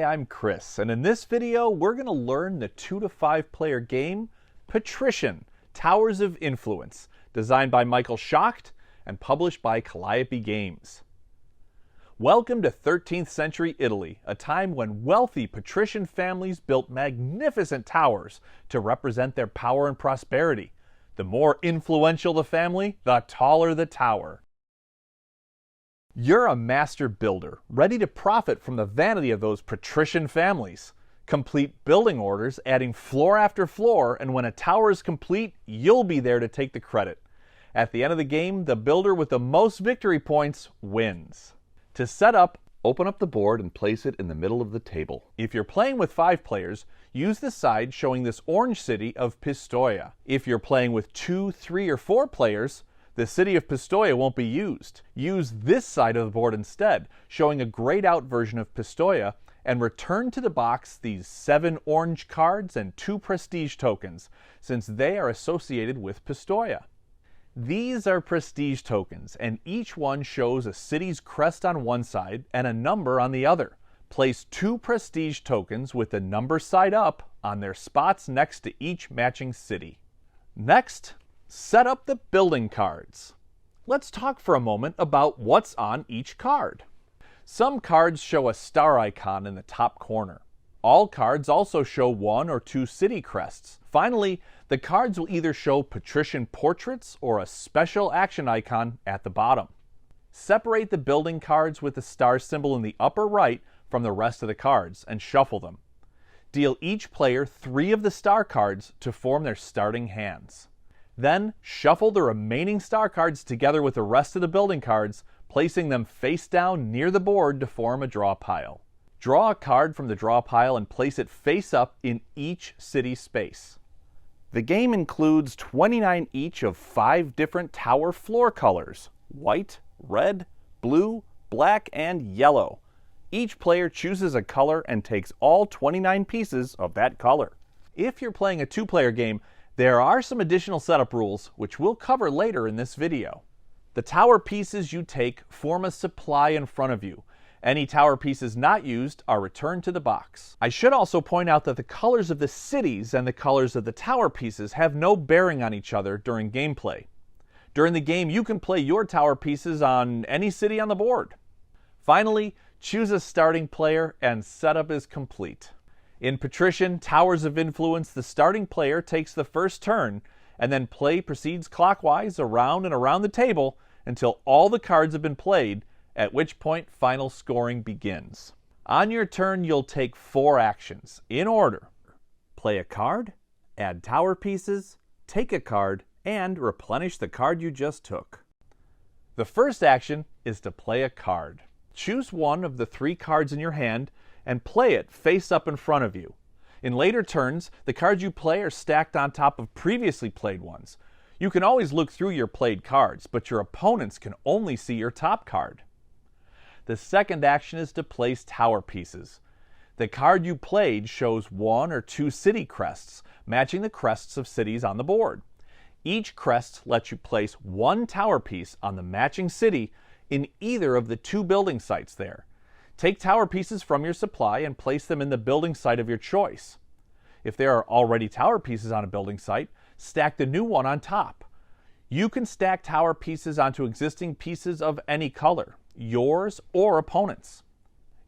I'm Chris, and in this video we're going to learn the 2 to 5 player game Patrician, Towers of Influence, designed by Michael Schacht and published by Calliope Games. Welcome to 13th century Italy, a time when wealthy patrician families built magnificent towers to represent their power and prosperity. The more influential the family, the taller the tower. You're a master builder, ready to profit from the vanity of those patrician families. Complete building orders, adding floor after floor, and when a tower is complete, you'll be there to take the credit. At the end of the game, the builder with the most victory points wins. To set up, open up the board and place it in the middle of the table. If you're playing with 5 players, use the side showing this orange city of Pistoia. If you're playing with 2, 3, or 4 players, the city of Pistoia won't be used. Use this side of the board instead, showing a grayed out version of Pistoia, and return to the box these 7 orange cards and 2 prestige tokens, since they are associated with Pistoia. These are prestige tokens, and each one shows a city's crest on one side and a number on the other. Place 2 prestige tokens with the number side up on their spots next to each matching city. Next, set up the building cards. Let's talk for a moment about what's on each card. Some cards show a star icon in the top corner. All cards also show 1 or 2 city crests. Finally, the cards will either show patrician portraits or a special action icon at the bottom. Separate the building cards with the star symbol in the upper right from the rest of the cards and shuffle them. Deal each player 3 of the star cards to form their starting hands. Then, shuffle the remaining star cards together with the rest of the building cards, placing them face down near the board to form a draw pile. Draw a card from the draw pile and place it face up in each city space. The game includes 29 each of 5 different tower floor colors: white, red, blue, black, and yellow. Each player chooses a color and takes all 29 pieces of that color. If you're playing a 2-player game, there are some additional setup rules, which we'll cover later in this video. The tower pieces you take form a supply in front of you. Any tower pieces not used are returned to the box. I should also point out that the colors of the cities and the colors of the tower pieces have no bearing on each other during gameplay. During the game, you can play your tower pieces on any city on the board. Finally, choose a starting player and setup is complete. In Patrician, Towers of Influence, the starting player takes the first turn, and then play proceeds clockwise around and around the table until all the cards have been played, at which point final scoring begins. On your turn, you'll take 4 actions, in order: play a card, add tower pieces, take a card, and replenish the card you just took. The first action is to play a card. Choose one of the 3 cards in your hand and play it face up in front of you. In later turns, the cards you play are stacked on top of previously played ones. You can always look through your played cards, but your opponents can only see your top card. The second action is to place tower pieces. The card you played shows 1 or 2 city crests, matching the crests of cities on the board. Each crest lets you place 1 tower piece on the matching city in either of the 2 building sites there. Take tower pieces from your supply and place them in the building site of your choice. If there are already tower pieces on a building site, stack the new one on top. You can stack tower pieces onto existing pieces of any color, yours or opponents.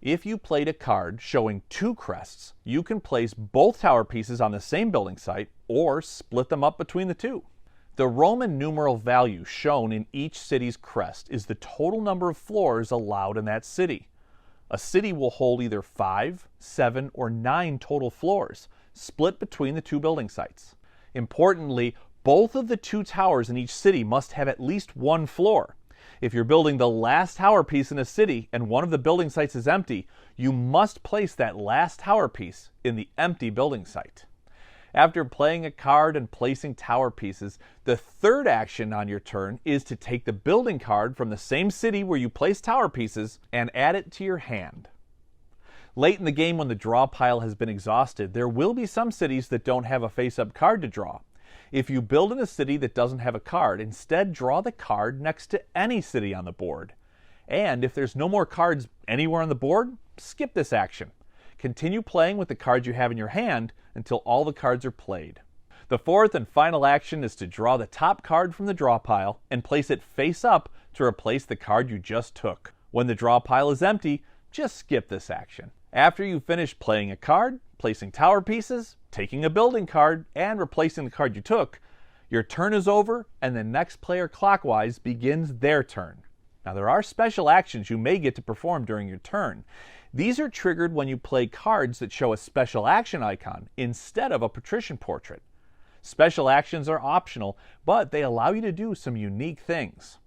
If you played a card showing 2 crests, you can place both tower pieces on the same building site or split them up between the 2. The Roman numeral value shown in each city's crest is the total number of floors allowed in that city. A city will hold either 5, 7, or 9 total floors, split between the 2 building sites. Importantly, both of the 2 towers in each city must have at least 1 floor. If you're building the last tower piece in a city and one of the building sites is empty, you must place that last tower piece in the empty building site. After playing a card and placing tower pieces, the third action on your turn is to take the building card from the same city where you placed tower pieces and add it to your hand. Late in the game, when the draw pile has been exhausted, there will be some cities that don't have a face-up card to draw. If you build in a city that doesn't have a card, instead draw the card next to any city on the board. And if there's no more cards anywhere on the board, skip this action. Continue playing with the cards you have in your hand until all the cards are played. The fourth and final action is to draw the top card from the draw pile and place it face up to replace the card you just took. When the draw pile is empty, just skip this action. After you've finished playing a card, placing tower pieces, taking a building card, and replacing the card you took, your turn is over and the next player clockwise begins their turn. Now there are special actions you may get to perform during your turn. These are triggered when you play cards that show a special action icon instead of a patrician portrait. Special actions are optional, but they allow you to do some unique things.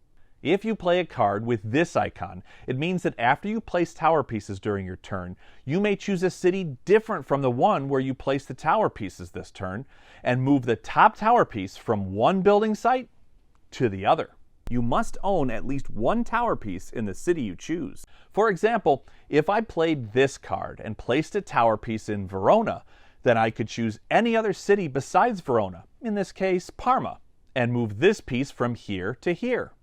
If you play a card with this icon, it means that after you place tower pieces during your turn, you may choose a city different from the one where you place the tower pieces this turn, and move the top tower piece from one building site to the other. You must own at least one tower piece in the city you choose. For example, if I played this card and placed a tower piece in Verona, then I could choose any other city besides Verona, in this case Parma, and move this piece from here to here.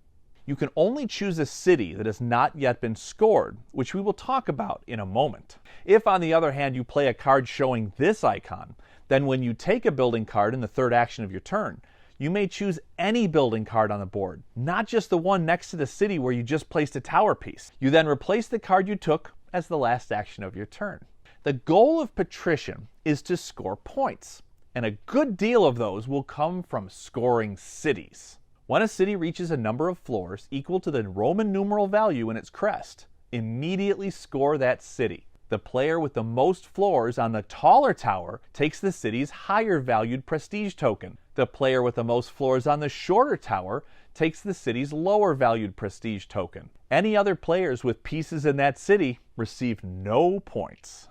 You can only choose a city that has not yet been scored, which we will talk about in a moment. If, on the other hand, you play a card showing this icon, then when you take a building card in the third action of your turn, you may choose any building card on the board, not just the one next to the city where you just placed a tower piece. You then replace the card you took as the last action of your turn. The goal of Patrician is to score points, and a good deal of those will come from scoring cities. When a city reaches a number of floors equal to the Roman numeral value in its crest, immediately score that city. The player with the most floors on the taller tower takes the city's higher valued prestige token. The player with the most floors on the shorter tower takes the city's lower valued prestige token. Any other players with pieces in that city receive no points.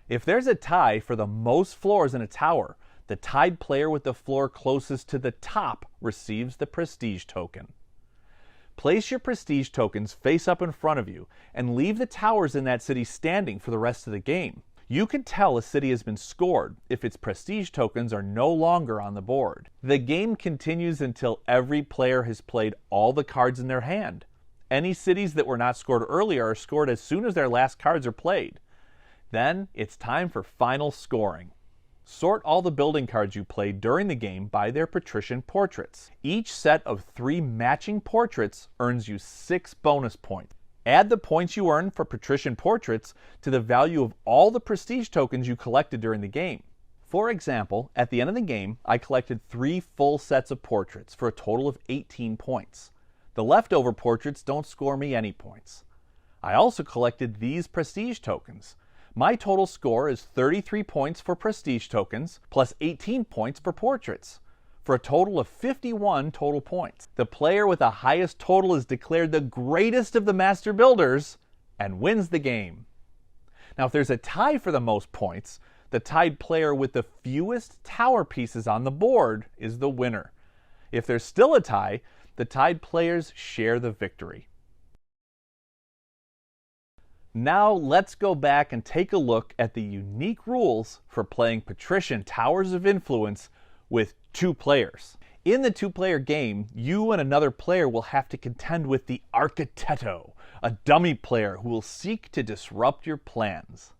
If there's a tie for the most floors in a tower, the tied player with the floor closest to the top receives the prestige token. Place your prestige tokens face up in front of you and leave the towers in that city standing for the rest of the game. You can tell a city has been scored if its prestige tokens are no longer on the board. The game continues until every player has played all the cards in their hand. Any cities that were not scored earlier are scored as soon as their last cards are played. Then it's time for final scoring. Sort all the building cards you played during the game by their patrician portraits. Each set of 3 matching portraits earns you 6 bonus points. Add the points you earn for patrician portraits to the value of all the prestige tokens you collected during the game. For example, at the end of the game, I collected 3 full sets of portraits for a total of 18 points. The leftover portraits don't score me any points. I also collected these prestige tokens. My total score is 33 points for prestige tokens, plus 18 points for portraits, for a total of 51 total points. The player with the highest total is declared the greatest of the master builders and wins the game. Now, if there's a tie for the most points, the tied player with the fewest tower pieces on the board is the winner. If there's still a tie, the tied players share the victory. Now let's go back and take a look at the unique rules for playing Patrician Towers of Influence with 2 players. In the 2-player game, you and another player will have to contend with the Architetto, a dummy player who will seek to disrupt your plans.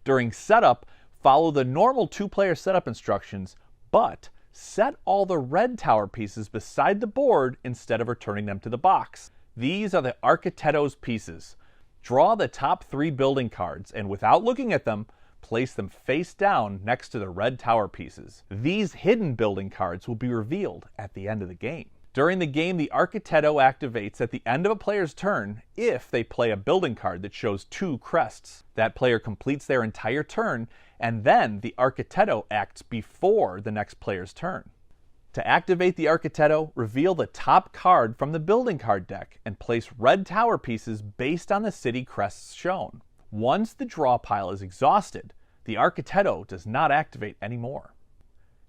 During setup, follow the normal 2-player setup instructions, but set all the red tower pieces beside the board instead of returning them to the box. These are the Architetto's pieces. Draw the top 3 building cards and, without looking at them, place them face down next to the red tower pieces. These hidden building cards will be revealed at the end of the game. During the game, the Architetto activates at the end of a player's turn if they play a building card that shows 2 crests. That player completes their entire turn, and then the Architetto acts before the next player's turn. To activate the Architetto, reveal the top card from the building card deck and place red tower pieces based on the city crests shown. Once the draw pile is exhausted, the Architetto does not activate anymore.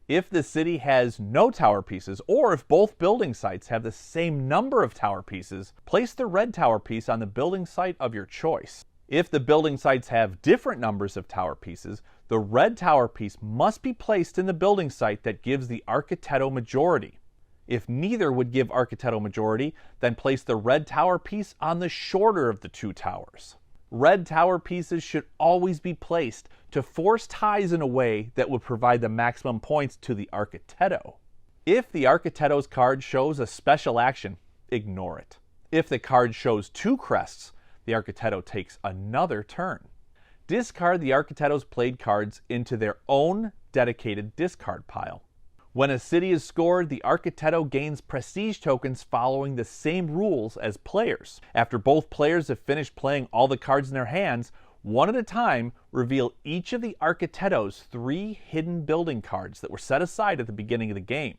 If the city has no tower pieces, or if both building sites have the same number of tower pieces, place the red tower piece on the building site of your choice. If the building sites have different numbers of tower pieces, the red tower piece must be placed in the building site that gives the Architetto majority. If neither would give Architetto majority, then place the red tower piece on the shorter of the 2 towers. Red tower pieces should always be placed to force ties in a way that would provide the maximum points to the Architetto. If the Architetto's card shows a special action, ignore it. If the card shows 2 crests, the Architetto takes another turn. Discard the Architetto's played cards into their own dedicated discard pile. When a city is scored, the Architetto gains prestige tokens following the same rules as players. After both players have finished playing all the cards in their hands, one at a time, reveal each of the Architetto's 3 hidden building cards that were set aside at the beginning of the game.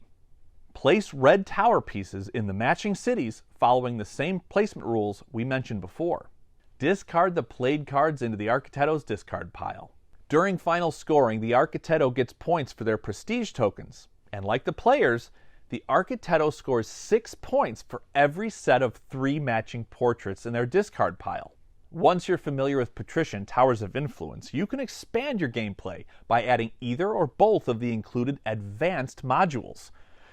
Place red tower pieces in the matching cities following the same placement rules we mentioned before. Discard the played cards into the Architetto's discard pile. During final scoring, the Architetto gets points for their prestige tokens, and like the players, the Architetto scores 6 points for every set of 3 matching portraits in their discard pile. Once you're familiar with Patrician Towers of Influence, you can expand your gameplay by adding either or both of the included advanced modules.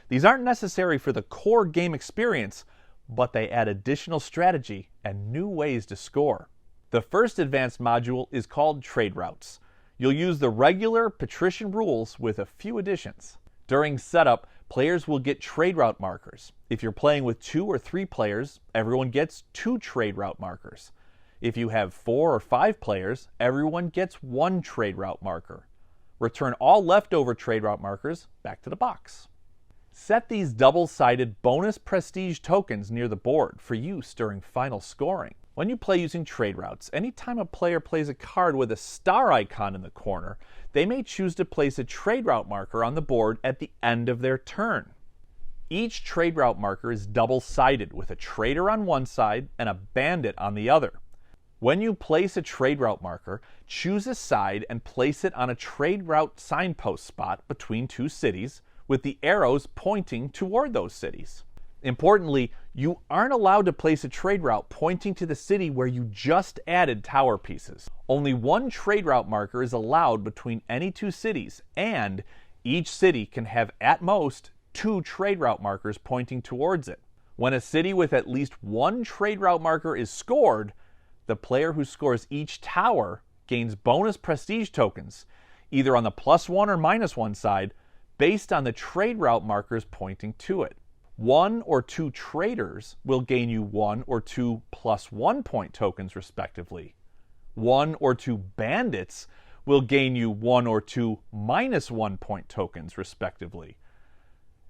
These aren't necessary for the core game experience, but they add additional strategy and new ways to score. The first advanced module is called Trade Routes. You'll use the regular Patrician rules with a few additions. During setup, players will get trade route markers. If you're playing with 2 or 3 players, everyone gets 2 trade route markers. If you have 4 or 5 players, everyone gets 1 trade route marker. Return all leftover trade route markers back to the box. Set these double-sided bonus prestige tokens near the board for use during final scoring. When you play using trade routes, anytime a player plays a card with a star icon in the corner, they may choose to place a trade route marker on the board at the end of their turn. Each trade route marker is double-sided with a trader on one side and a bandit on the other. When you place a trade route marker, choose a side and place it on a trade route signpost spot between 2 cities, with the arrows pointing toward those cities. Importantly, you aren't allowed to place a trade route pointing to the city where you just added tower pieces. Only 1 trade route marker is allowed between any 2 cities, and each city can have at most 2 trade route markers pointing towards it. When a city with at least 1 trade route marker is scored, the player who scores each tower gains bonus prestige tokens, either on the +1 or -1 side, based on the trade route markers pointing to it. 1 or 2 traders will gain you 1 or 2 +1 point tokens respectively. 1 or 2 bandits will gain you 1 or 2 -1 point tokens respectively.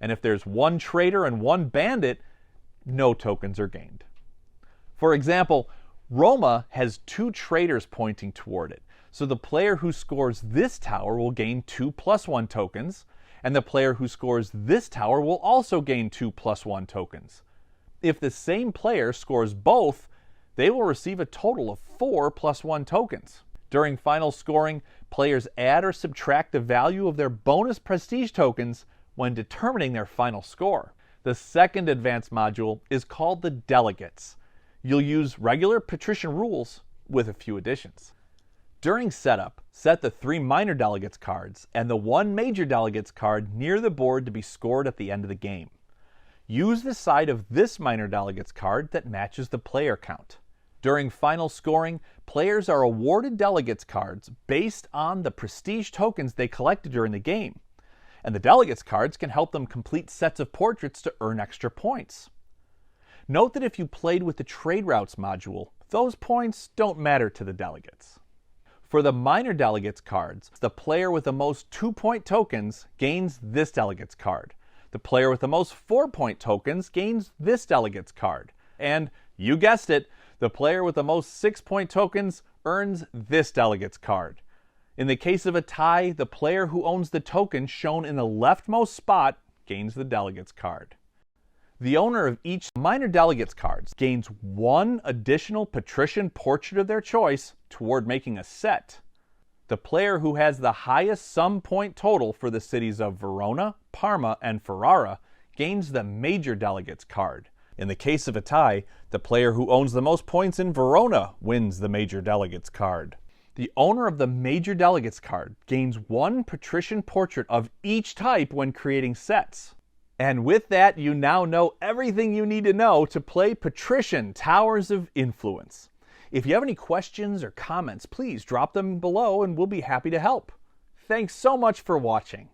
And if there's 1 trader and 1 bandit, no tokens are gained. For example, Roma has 2 traders pointing toward it, so the player who scores this tower will gain 2 +1 tokens, and the player who scores this tower will also gain 2 +1 tokens. If the same player scores both, they will receive a total of 4 +1 tokens. During final scoring, players add or subtract the value of their bonus prestige tokens when determining their final score. The second advanced module is called the Delegates. You'll use regular Patrician rules with a few additions. During setup, set the 3 minor delegates cards and the 1 major delegates card near the board to be scored at the end of the game. Use the side of this minor delegates card that matches the player count. During final scoring, players are awarded delegates cards based on the prestige tokens they collected during the game, and the delegates cards can help them complete sets of portraits to earn extra points. Note that if you played with the Trade Routes module, those points don't matter to the delegates. For the minor delegates cards, the player with the most 2-point tokens gains this delegates card. The player with the most 4-point tokens gains this delegates card. And, you guessed it, the player with the most 6-point tokens earns this delegates card. In the case of a tie, the player who owns the token shown in the leftmost spot gains the delegates card. The owner of each minor delegates cards gains 1 additional Patrician portrait of their choice toward making a set. The player who has the highest sum point total for the cities of Verona, Parma, and Ferrara gains the major delegates card. In the case of a tie, the player who owns the most points in Verona wins the major delegates card. The owner of the major delegates card gains 1 Patrician portrait of each type when creating sets. And with that, you now know everything you need to know to play Patrician Towers of Influence. If you have any questions or comments, please drop them below and we'll be happy to help. Thanks so much for watching.